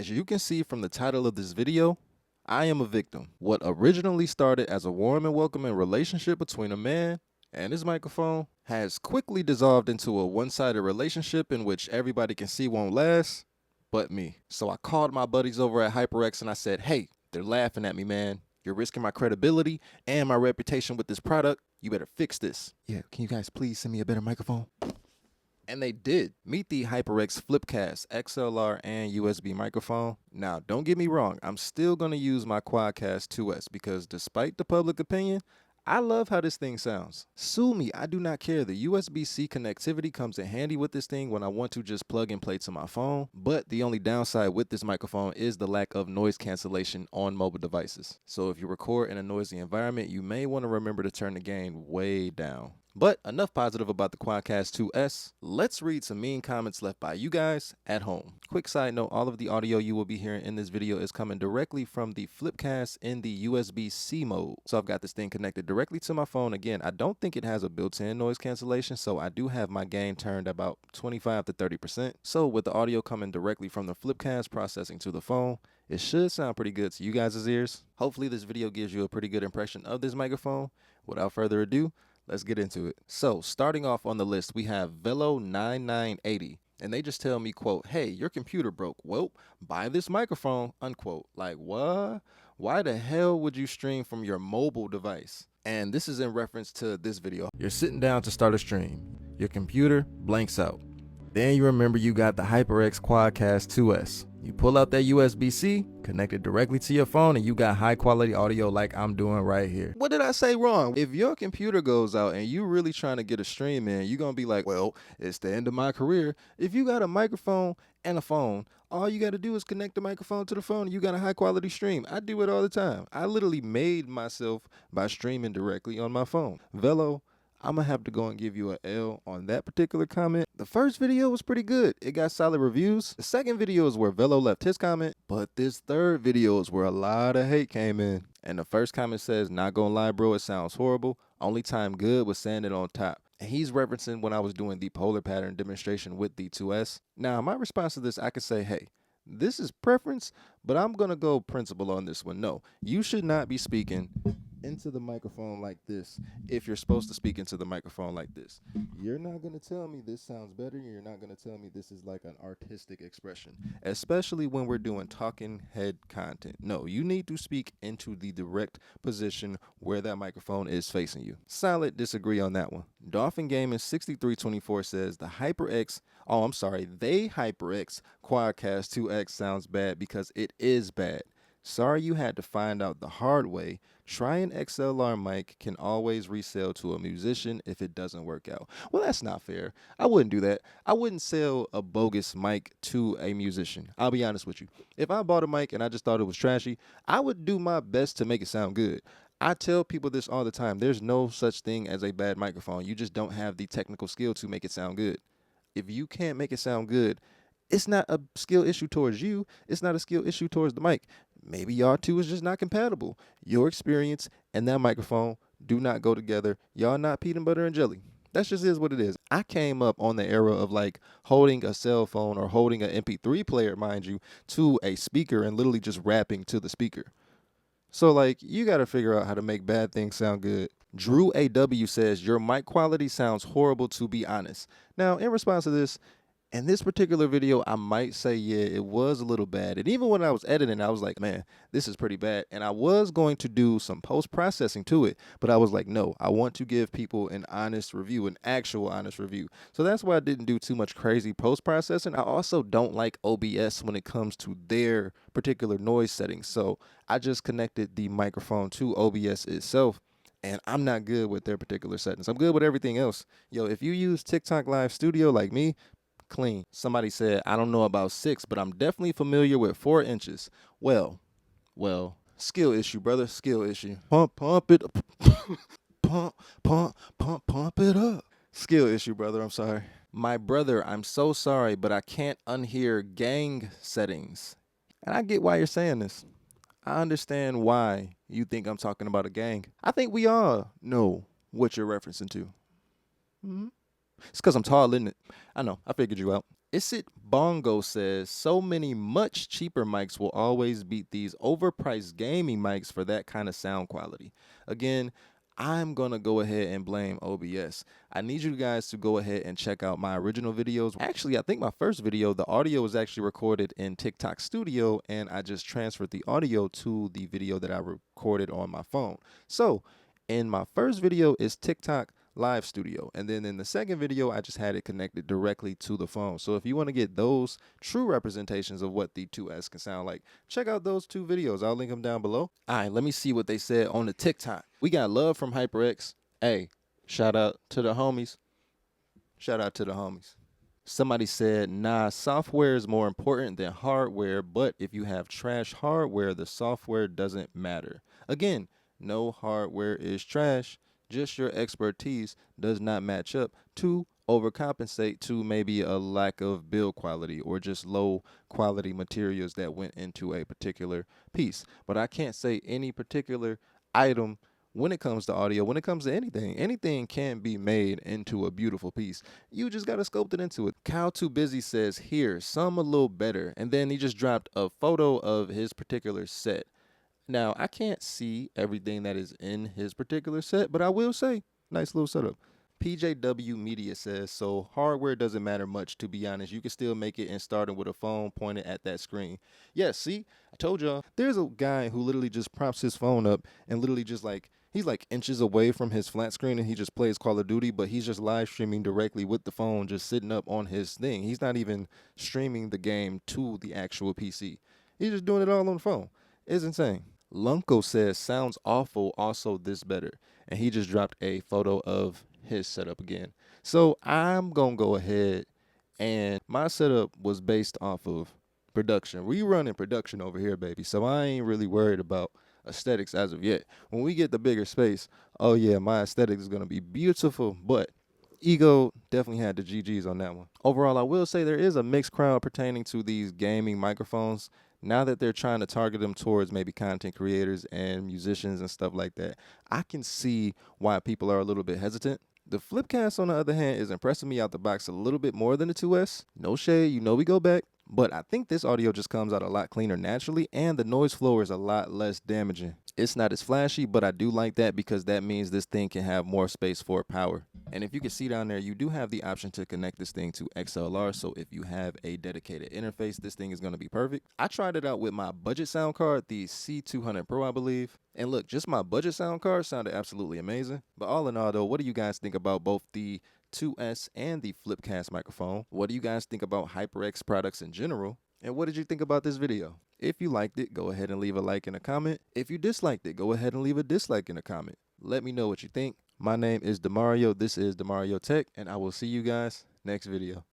As you can see from the title of this video, I am a victim. What originally started as a warm and welcoming relationship between a man and his microphone has quickly dissolved into a one-sided relationship in which everybody can see won't last but me. So I called my buddies over at HyperX and I said, hey, they're laughing at me, man. You're risking my credibility and my reputation with this product. You better fix this. Yeah, can you guys please send me a better microphone? And they did. Meet the HyperX FlipCast XLR and USB microphone. Now, don't get me wrong, I'm still going to use my QuadCast 2S because despite the public opinion, I love how this thing sounds. Sue me, I do not care. The USB C connectivity comes in handy with this thing when I want to just plug and play to my phone. But the only downside with this microphone is the lack of noise cancellation on mobile devices. So if you record in a noisy environment, you may want to remember to turn the gain way down. But enough positive about the QuadCast 2S. Let's read some mean comments left by you guys at home. Quick side note, all of the audio you will be hearing in this video is coming directly from the FlipCast in the USB C mode. So I've got this thing connected directly to my phone. Again, I don't think it has a built-in noise cancellation, so I do have my gain turned about 25 to 30%. So with the audio coming directly from the FlipCast processing to the phone, it should sound pretty good to you guys' ears. Hopefully this video gives you a pretty good impression of this microphone. Without further ado, let's get into it. So starting off on the list, we have Velo9980. And they just tell me, quote, hey, your computer broke. Well, buy this microphone, unquote. Like, what? Why the hell would you stream from your mobile device? And this is in reference to this video. You're sitting down to start a stream. Your computer blanks out. Then you remember you got the HyperX QuadCast 2S. You pull out that USB-C, connect it directly to your phone, and you got high quality audio like I'm doing right here. What did I say wrong? If your computer goes out and you really trying to get a stream in, you're going to be like, well, it's the end of my career. If you got a microphone and a phone, all you got to do is connect the microphone to the phone and you got a high quality stream. I do it all the time. I literally made myself by streaming directly on my phone. Velo, I'm going to have to go and give you an L on that particular comment. The first video was pretty good. It got solid reviews. The second video is where Velo left his comment. But this third video is where a lot of hate came in. And the first comment says, not gonna lie, bro, it sounds horrible. Only time good was sanding on top. And he's referencing when I was doing the polar pattern demonstration with the 2S. Now, my response to this, I could say, hey, this is preference, but I'm going to go principle on this one. No, you should not be speaking into the microphone like this if you're supposed to speak into the microphone like this. You're not going to tell me this sounds better. You're not going to tell me this is like an artistic expression, especially when we're doing talking head content. No, you need to speak into the direct position where that microphone is facing you. Solid disagree on that one. Dolphin Gaming 6324 says the HyperX, they HyperX QuadCast 2X sounds bad because it is bad. Sorry you had to find out the hard way. Try an XLR mic, can always resell to a musician if it doesn't work out. Well, that's not fair. I wouldn't do that. I wouldn't sell a bogus mic to a musician. I'll be honest with you. If I bought a mic and I just thought it was trashy, I would do my best to make it sound good. I tell people this all the time. There's no such thing as a bad microphone. You just don't have the technical skill to make it sound good. If you can't make it sound good, it's not a skill issue towards you. It's not a skill issue towards the mic. Maybe y'all two is just not compatible. Your experience and that microphone do not go together. Y'all not peanut butter and jelly. That just is what it is. I came up on the era of like holding a cell phone or holding an MP3 player, mind you, to a speaker and literally just rapping to the speaker. So like you got to figure out how to make bad things sound good. Drew AW says your mic quality sounds horrible, to be honest. Now, in response to this, in this particular video, I might say, yeah, it was a little bad. And even when I was editing, I was like, man, this is pretty bad. And I was going to do some post-processing to it. But I was like, no, I want to give people an honest review, an actual honest review. So that's why I didn't do too much crazy post-processing. I also don't like OBS when it comes to their particular noise settings. So I just connected the microphone to OBS itself. And I'm not good with their particular settings. I'm good with everything else. Yo, if you use TikTok Live Studio like me, clean. Somebody said, I don't know about 6, but I'm definitely familiar with 4 inches. Well, skill issue, brother, skill issue. Pump it up. pump it up. Skill issue, brother, I'm sorry. My brother, I'm so sorry, but I can't unhear gang settings. And I get why you're saying this. I understand why you think I'm talking about a gang. I think we all know what you're referencing to. It's because I'm tall, isn't it? I know. I figured you out. Isit Bongo says, so many much cheaper mics will always beat these overpriced gaming mics for that kind of sound quality. Again, I'm going to go ahead and blame OBS. I need you guys to go ahead and check out my original videos. Actually, I think my first video, the audio was actually recorded in TikTok Studio, and I just transferred the audio to the video that I recorded on my phone. So, in my first video is TikTok Live Studio, and then in the second video I just had it connected directly to the phone. So if you want to get those true representations of what the 2S can sound like, check out those two videos. I'll link them down below. All right, let me see what they said on the TikTok. We got love from HyperX. Hey, shout out to the homies. Shout out to the homies. Somebody said, nah, software is more important than hardware, but if you have trash hardware, the software doesn't matter. Again, no hardware is trash. Just your expertise does not match up to overcompensate to maybe a lack of build quality or just low quality materials that went into a particular piece. But I can't say any particular item when it comes to audio, when it comes to anything can be made into a beautiful piece. You just got to sculpt it into it. Kyle Too Busy says, here, some a little better. And then he just dropped a photo of his particular set. Now, I can't see everything that is in his particular set, but I will say, nice little setup. PJW Media says, so hardware doesn't matter much, to be honest. You can still make it and starting with a phone pointed at that screen. Yeah, see, I told y'all, there's a guy who literally just props his phone up and literally just like, he's like inches away from his flat screen and he just plays Call of Duty, but he's just live streaming directly with the phone, just sitting up on his thing. He's not even streaming the game to the actual PC. He's just doing it all on the phone. It's insane. Lunko says, sounds awful, also this better. And he just dropped a photo of his setup again. So I'm going to go ahead, and my setup was based off of production. We running production over here, baby. So I ain't really worried about aesthetics as of yet. When we get the bigger space, oh yeah, my aesthetics is going to be beautiful, but Ego definitely had the GGs on that one. Overall, I will say there is a mixed crowd pertaining to these gaming microphones. Now that they're trying to target them towards maybe content creators and musicians and stuff like that, I can see why people are a little bit hesitant. The FlipCast, on the other hand, is impressing me out the box a little bit more than the 2S. No shade, you know we go back. But I think this audio just comes out a lot cleaner naturally, and the noise floor is a lot less damaging. It's not as flashy, but I do like that because that means this thing can have more space for power. And if you can see down there, you do have the option to connect this thing to XLR. So if you have a dedicated interface, this thing is going to be perfect. I tried it out with my budget sound card, the C200 Pro, I believe. And look, just my budget sound card sounded absolutely amazing. But all in all, though, what do you guys think about both the 2S and the FlipCast microphone? What do you guys think about HyperX products in general? And what did you think about this video? If you liked it, go ahead and leave a like and a comment. If you disliked it, go ahead and leave a dislike in a comment. Let me know what you think. My name is Demario. This is Demario Tech, and I will see you guys next video.